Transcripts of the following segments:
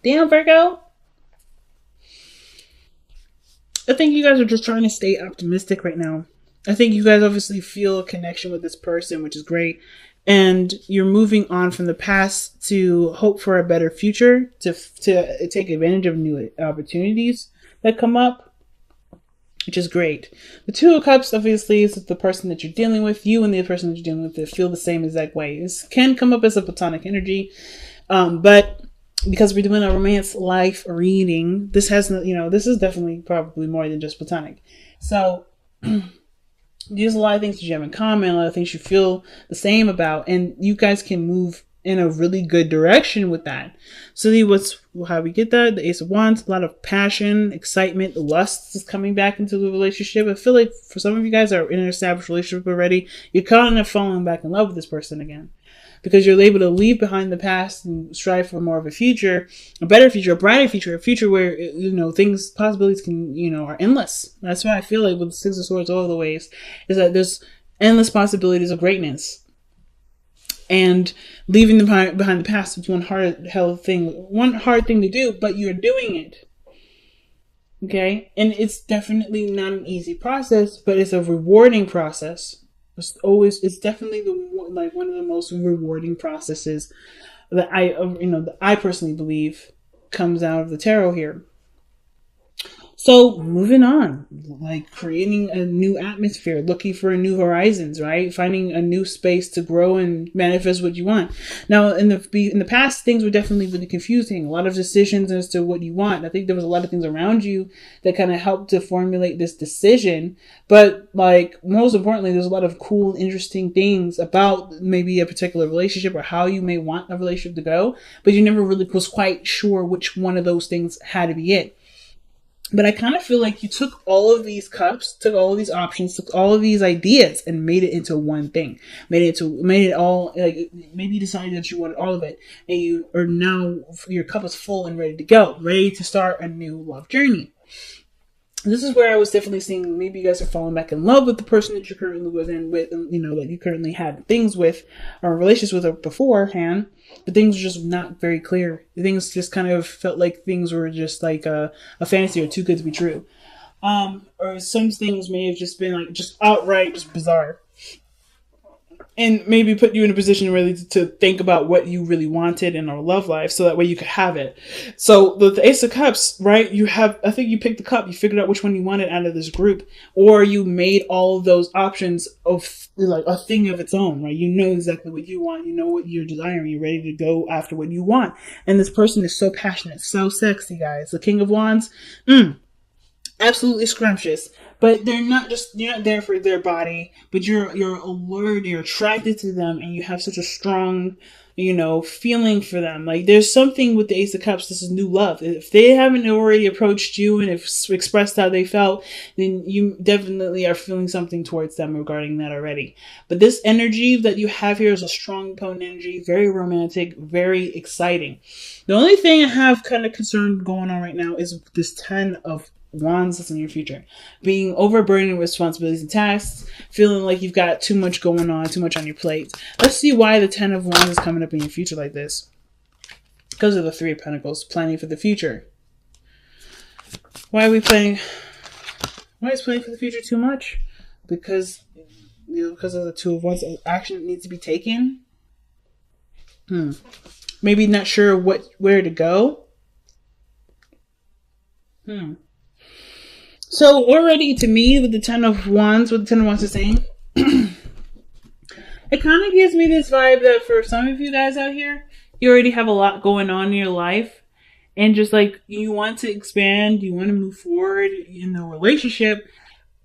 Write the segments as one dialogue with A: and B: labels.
A: Damn, Virgo. I think you guys are just trying to stay optimistic right now. I think you guys obviously feel a connection with this person, which is great. And you're moving on from the past to hope for a better future, to take advantage of new opportunities that come up, which is great. The Two of Cups obviously is the person that you're dealing with. You and the person that you're dealing with that feel the same exact way. This can come up as a platonic energy, but because we're doing a romance life reading, this has this is definitely probably more than just platonic. So there's a lot of things that you have in common, a lot of things you feel the same about, and you guys can move in a really good direction with that. So what's how we get that? The Ace of Wands, a lot of passion, excitement, lust is coming back into the relationship. I feel like for some of you guys that are in an established relationship already, you're kind of falling back in love with this person again. Because you're able to leave behind the past and strive for more of a future, a better future, a brighter future, a future where, things, possibilities can, are endless. That's why I feel like with Six of Swords all the ways, is that there's endless possibilities of greatness. And leaving behind the past is one hard thing to do, but you're doing it. Okay? And it's definitely not an easy process, but it's a rewarding process. It's definitely one of the most rewarding processes that I personally believe comes out of the tarot here. So moving on, like creating a new atmosphere, looking for new horizons, right? Finding a new space to grow and manifest what you want. Now, in the past, things were definitely really confusing. A lot of decisions as to what you want. I think there was a lot of things around you that kind of helped to formulate this decision. But like most importantly, there's a lot of cool, interesting things about maybe a particular relationship or how you may want a relationship to go. But you never really was quite sure which one of those things had to be it. But I kind of feel like you took all of these cups, took all of these options, took all of these ideas and made it into one thing. Made it all, like, maybe you decided that you wanted all of it. And you are now, your cup is full and ready to go. Ready to start a new love journey. This is where I was definitely seeing maybe you guys are falling back in love with the person that you're currently with, that you currently had things with or relations with beforehand, but things were just not very clear. Things just kind of felt like things were just like a fantasy or too good to be true. Or some things may have just been like just outright just bizarre. And maybe put you in a position really to think about what you really wanted in our love life so that way you could have it. So the Ace of Cups, right? I think you picked the cup, you figured out which one you wanted out of this group, or you made all of those options of like a thing of its own, right? You know exactly what you want, you know what you're desiring, you're ready to go after what you want. And this person is so passionate, so sexy, guys. The King of Wands, absolutely scrumptious. But you're not there for their body, but you're allured, you're attracted to them, and you have such a strong, feeling for them. Like there's something with the Ace of Cups. This is new love. If they haven't already approached you and have expressed how they felt, then you definitely are feeling something towards them regarding that already. But this energy that you have here is a strong, potent energy, very romantic, very exciting. The only thing I have kind of concerned going on right now is this 10 of Wands that's in your future. Being overburdened with responsibilities and tasks, feeling like you've got too much going on, too much on your plate. Let's see why the 10 of Wands is coming up in your future like this. Because of the 3 of Pentacles, planning for the future. Why is planning for the future too much? Because because of the 2 of Wands, action needs to be taken. Maybe not sure where to go. So already to me, with the 10 of Wands, what the 10 of Wands is saying, it kind of gives me this vibe that for some of you guys out here, you already have a lot going on in your life. And just like you want to expand, you want to move forward in a relationship.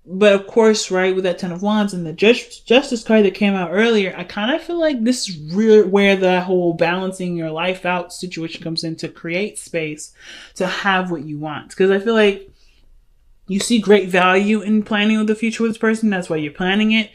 A: But of course, right, with that 10 of Wands and the Justice card that came out earlier, I kind of feel like this is really where the whole balancing your life out situation comes in, to create space to have what you want. Because I feel like you see great value in planning with the future with this person. That's why you're planning it.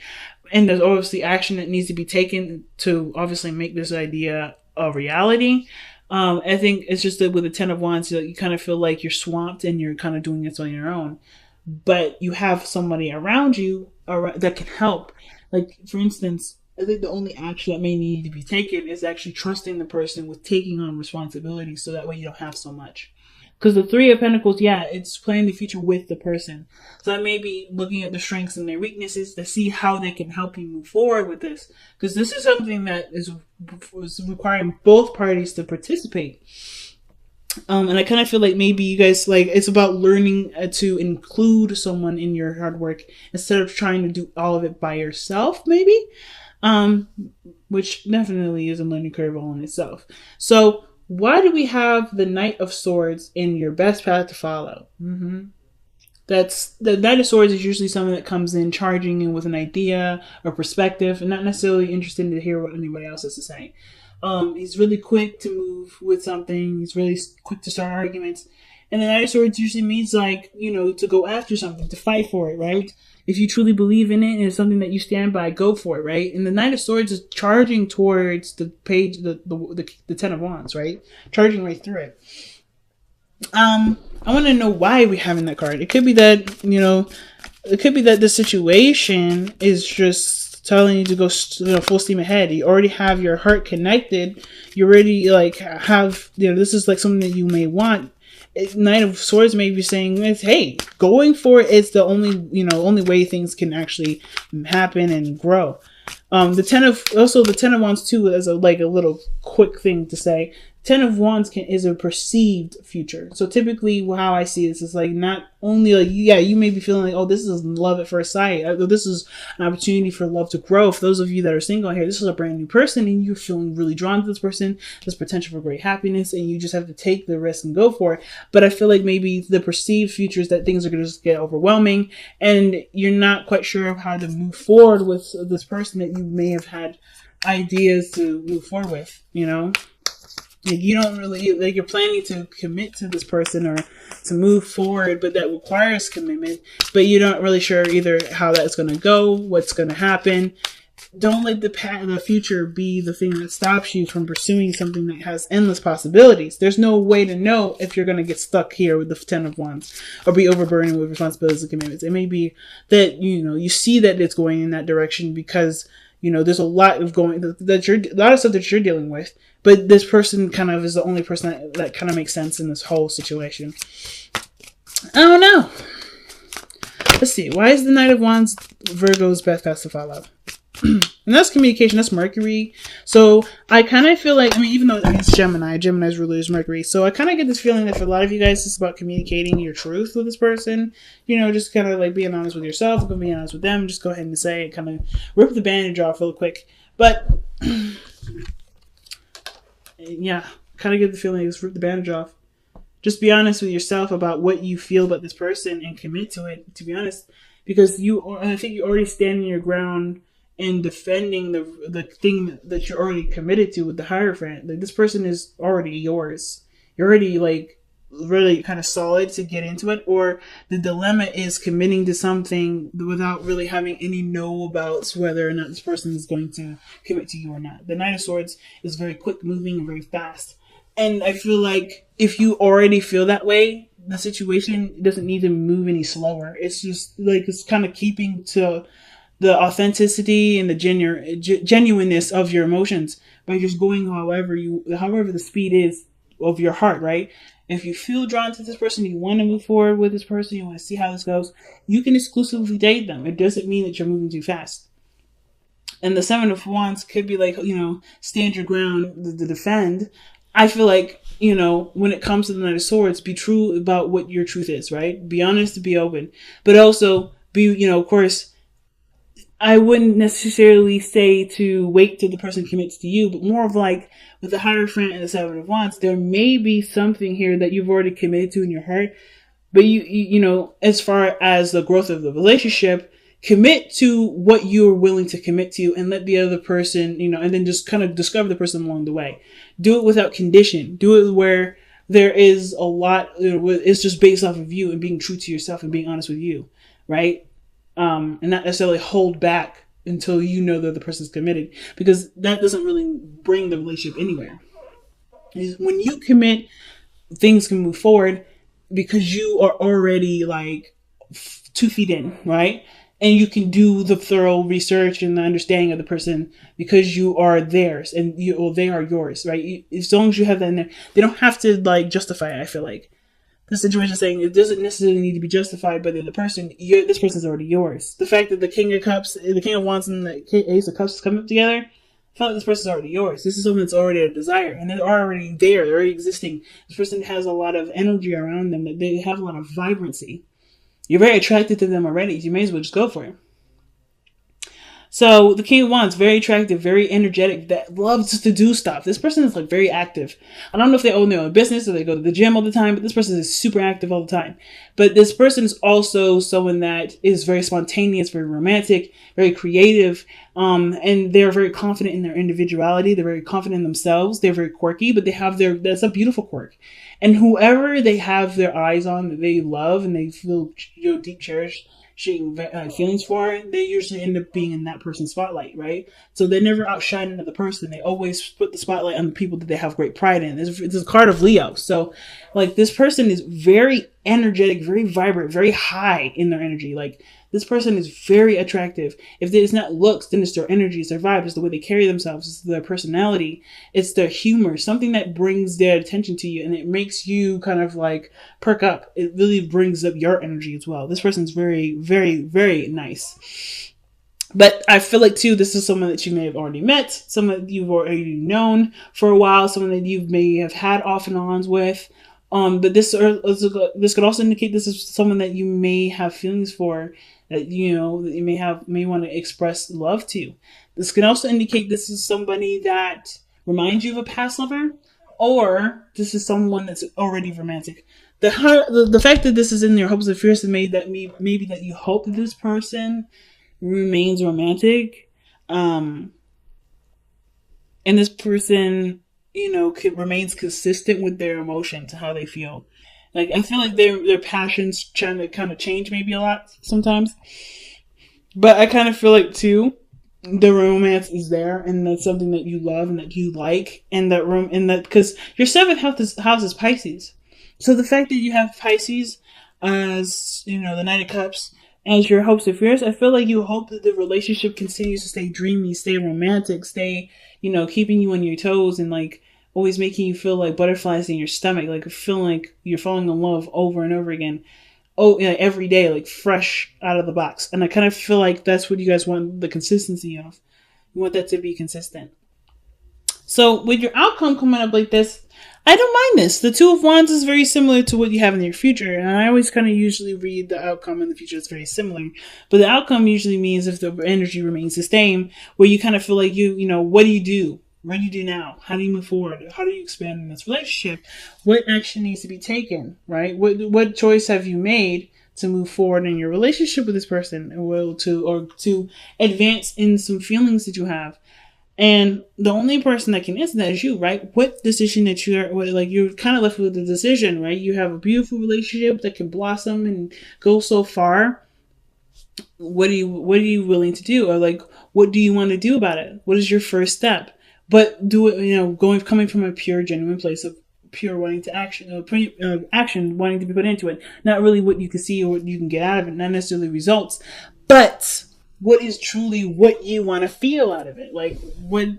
A: And there's obviously action that needs to be taken to obviously make this idea a reality. I think it's just that with the 10 of Wands, you kind of feel like you're swamped and you're kind of doing this on your own. But you have somebody around you that can help. Like, for instance, I think the only action that may need to be taken is actually trusting the person with taking on responsibility, so that way you don't have so much. Because the Three of Pentacles, yeah, it's playing the future with the person. So I may be looking at the strengths and their weaknesses to see how they can help you move forward with this. Because this is something that is requiring both parties to participate. And I kind of feel like maybe you guys, like, it's about learning to include someone in your hard work instead of trying to do all of it by yourself, maybe. Which definitely is a learning curve all in itself. So why do we have the Knight of Swords in your best path to follow? That's the Knight of Swords is usually someone that comes in charging in with an idea or perspective and not necessarily interested to hear what anybody else has to say. He's really quick to move with something. He's really quick to start arguments. And the Knight of Swords usually means, like, you know, to go after something, to fight for it, right? If you truly believe in it and it's something that you stand by, go for it, right? And the Knight of Swords is charging towards the page, the Ten of Wands, right? Charging right through it. I want to know why we're having that card. It could be that, you know, it could be that the situation is just telling you to go full steam ahead. You already have your heart connected. You already, like, have, you know, this is like something that you may want. Knight of Swords may be saying, hey, going for it is the only way things can actually happen and grow. The Ten of Wands too, as a little quick thing to say. Ten of Wands is a perceived future. So typically how I see this is like, not only like, yeah, you may be feeling like, oh, this is love at first sight. This is an opportunity for love to grow. For those of you that are single here, this is a brand new person and you're feeling really drawn to this person. There's potential for great happiness and you just have to take the risk and go for it. But I feel like maybe the perceived future is that things are going to just get overwhelming and you're not quite sure of how to move forward with this person that you may have had ideas to move forward with, you know? Like, you don't really, like, you're planning to commit to this person or to move forward, but that requires commitment, but you're not really sure either how that's going to go, what's going to happen. Don't let the future be the thing that stops you from pursuing something that has endless possibilities. There's no way to know if you're going to get stuck here with the Ten of Wands or be overburdened with responsibilities and commitments. It may be that, you know, you see that it's going in that direction because, you know, there's a lot of a lot of stuff that you're dealing with, but this person kind of is the only person that kind of makes sense in this whole situation. I don't know. Let's see. Why is the Knight of Wands Virgo's best path to follow? And that's communication. That's Mercury. So I kind of feel like, I mean, even though it's Gemini's ruler is Mercury. So I kind of get this feeling that for a lot of you guys, it's about communicating your truth with this person. You know, just kind of like being honest with yourself, being honest with them. Just go ahead and say it. Kind of rip the bandage off real quick. But yeah, kind of get the feeling just rip the bandage off. Just be honest with yourself about what you feel about this person and commit to it, to be honest. Because I think you're already standing your ground and defending the thing that you're already committed to with the Hierophant. Like, this person is already yours. You're already, like, really kind of solid to get into it. Or the dilemma is committing to something without really having any know about whether or not this person is going to commit to you or not. The Knight of Swords is very quick moving and very fast. And I feel like if you already feel that way, the situation doesn't need to move any slower. It's just like, it's kind of keeping to the authenticity and the genuineness of your emotions by just going however the speed is of your heart, right? If you feel drawn to this person, you want to move forward with this person, you want to see how this goes, you can exclusively date them. It doesn't mean that you're moving too fast. And the Seven of Wands could be like, you know, stand your ground to defend. I feel like, you know, when it comes to the Knight of Swords, be true about what your truth is, right? Be honest, be open. But also be, you know, of course, I wouldn't necessarily say to wait till the person commits to you, but more of like with the Hierophant and the Seven of Wands, there may be something here that you've already committed to in your heart. But you know, as far as the growth of the relationship, commit to what you're willing to commit to and let the other person, you know, and then just kind of discover the person along the way. Do it without condition. Do it where there is a lot, you know, it's just based off of you and being true to yourself and being honest with you, right? And not necessarily hold back until you know that the person's committed, because that doesn't really bring the relationship anywhere. When you commit, things can move forward because you are already like 2 feet in, right? and you can do the thorough research and the understanding of the person because you are theirs and they are yours, right? As long as you have that in there, they don't have to like justify it. I feel like the situation is saying it doesn't necessarily need to be justified by the other person. This person's already yours. The fact that the King of Cups, the King of Wands, and the Ace of Cups come up together, I feel like this person's already yours. This is someone that's already a desire, and they're already there. They're already existing. This person has a lot of energy around them. That they have a lot of vibrancy. You're very attracted to them already. So you may as well just go for it. So the King of Wands, very attractive, very energetic, that loves to do stuff. This person is like very active. I don't know if they own their own business or they go to the gym all the time, but this person is super active all the time. But this person is also someone that is very spontaneous, very romantic, very creative, and they're very confident in their individuality. They're very confident in themselves. They're very quirky, but they have that's a beautiful quirk. And whoever they have their eyes on that they love and they feel deep cherished, feelings for, they usually end up being in that person's spotlight, right? So they never outshine another person. They always put the spotlight on the people that they have great pride in. It's a card of Leo. So, like, this person is very energetic, very vibrant, very high in their energy. Like, this person is very attractive. If it's not looks, then it's their energy, it's their vibe, it's the way they carry themselves, it's their personality, it's their humor, something that brings their attention to you and it makes you kind of like perk up. It really brings up your energy as well. This person's very, very, very nice. But I feel like, too, this is someone that you may have already met, someone that you've already known for a while, someone that you may have had off and ons with. But this could also indicate this is someone that you may have feelings for, that that you may want to express love to. This can also indicate this is somebody that reminds you of a past lover, or this is someone that's already romantic. The fact that this is in your hopes and fears maybe that you hope that this person remains romantic, and this person remains consistent with their emotions, how they feel. Like, I feel like their passions trying to kind of change maybe a lot sometimes. But I kind of feel like, too, the romance is there, and that's something that you love and that you like. And because your 7th house is Pisces. So the fact that you have Pisces as, the Knight of Cups as your hopes and fears, I feel like you hope that the relationship continues to stay dreamy, stay romantic, stay, keeping you on your toes and like always making you feel like butterflies in your stomach, like feeling like you're falling in love over and over again. Every day, like fresh out of the box. And I kind of feel like that's what you guys want the consistency of. You want that to be consistent. So with your outcome coming up like this, I don't mind this. The 2 of Wands is very similar to what you have in your future. And I always kind of usually read the outcome in the future is very similar. But the outcome usually means if the energy remains the same, where you kind of feel like what do you do? What do you do now? How do you move forward? How do you expand in this relationship? What action needs to be taken, right? What choice have you made to move forward in your relationship with this person, or to advance in some feelings that you have? And the only person that can answer that is you, right? What decision that you're kind of left with the decision, right? You have a beautiful relationship that can blossom and go so far. What are you willing to do? Or like, what do you want to do about it? What is your first step? But do it, coming from a pure, genuine place of pure wanting to action wanting to be put into it. Not really what you can see or what you can get out of it, not necessarily results, but what is truly what you want to feel out of it. Like, what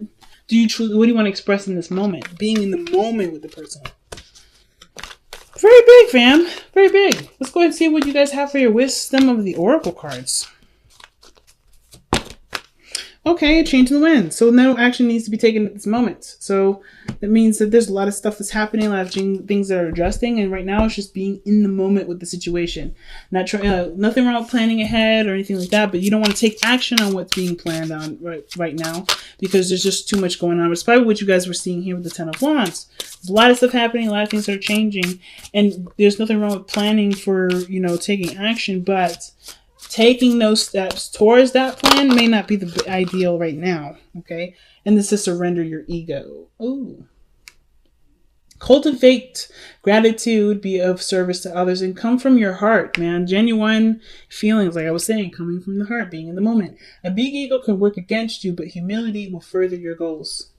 A: do you want to express in this moment? Being in the moment with the person. Very big, fam. Very big. Let's go ahead and see what you guys have for your wisdom of the Oracle cards. Okay, a change in the wind. So no action needs to be taken at this moment. So that means that there's a lot of stuff that's happening, a lot of things that are adjusting, and right now it's just being in the moment with the situation. Nothing wrong with planning ahead or anything like that, but you don't want to take action on what's being planned on right now because there's just too much going on. It's probably what you guys were seeing here with the 10 of Wands. There's a lot of stuff happening, a lot of things are changing, and there's nothing wrong with planning for, taking action, but taking those steps towards that plan may not be the ideal right now, okay? And this is surrender your ego. Ooh. Cultivate gratitude, be of service to others, and come from your heart, man. Genuine feelings, like I was saying, coming from the heart, being in the moment. A big ego can work against you, but humility will further your goals.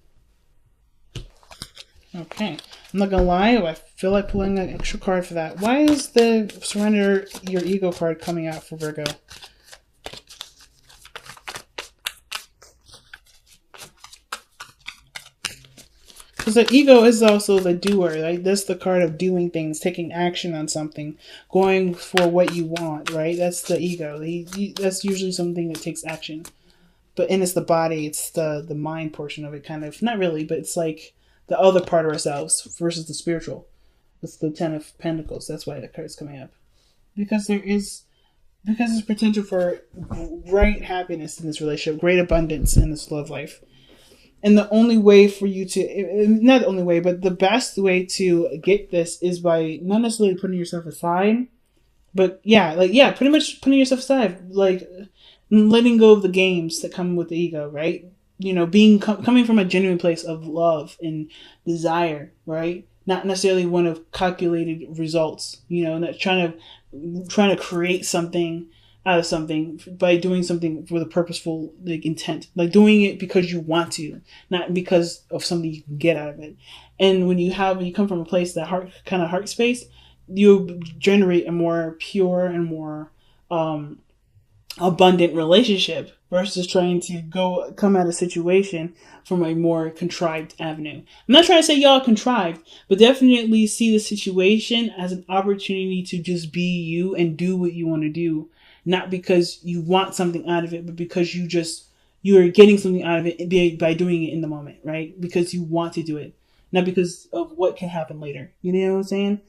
A: Okay. I'm not gonna lie, I feel like pulling an extra card for that. Why is the surrender your ego card coming out for Virgo? Because the ego is also the doer. Right? That's the card of doing things, taking action on something, going for what you want. Right? That's the ego. That's usually something that takes action. But and it's the body. It's the mind portion of it. Kind of not really, but it's like the other part of ourselves versus the spiritual. It's the Ten of Pentacles. That's why the card's coming up. Because there's potential for great happiness in this relationship, great abundance in this love life. And the only way for you to, not the only way, but the best way to get this is by not necessarily putting yourself aside, but pretty much putting yourself aside, like letting go of the games that come with the ego, right? Being coming from a genuine place of love and desire, right? Not necessarily one of calculated results, not trying to create something out of something by doing something with a purposeful intent, like doing it because you want to, not because of something you can get out of it. And when you come from a place, that heart space, you generate a more pure and more abundant relationship versus trying to come at a situation from a more contrived avenue. I'm not trying to say y'all contrived, but definitely see the situation as an opportunity to just be you and do what you want to do, not because you want something out of it, but because you are getting something out of it by doing it in the moment, right? Because you want to do it, not because of what can happen later. You know what I'm saying?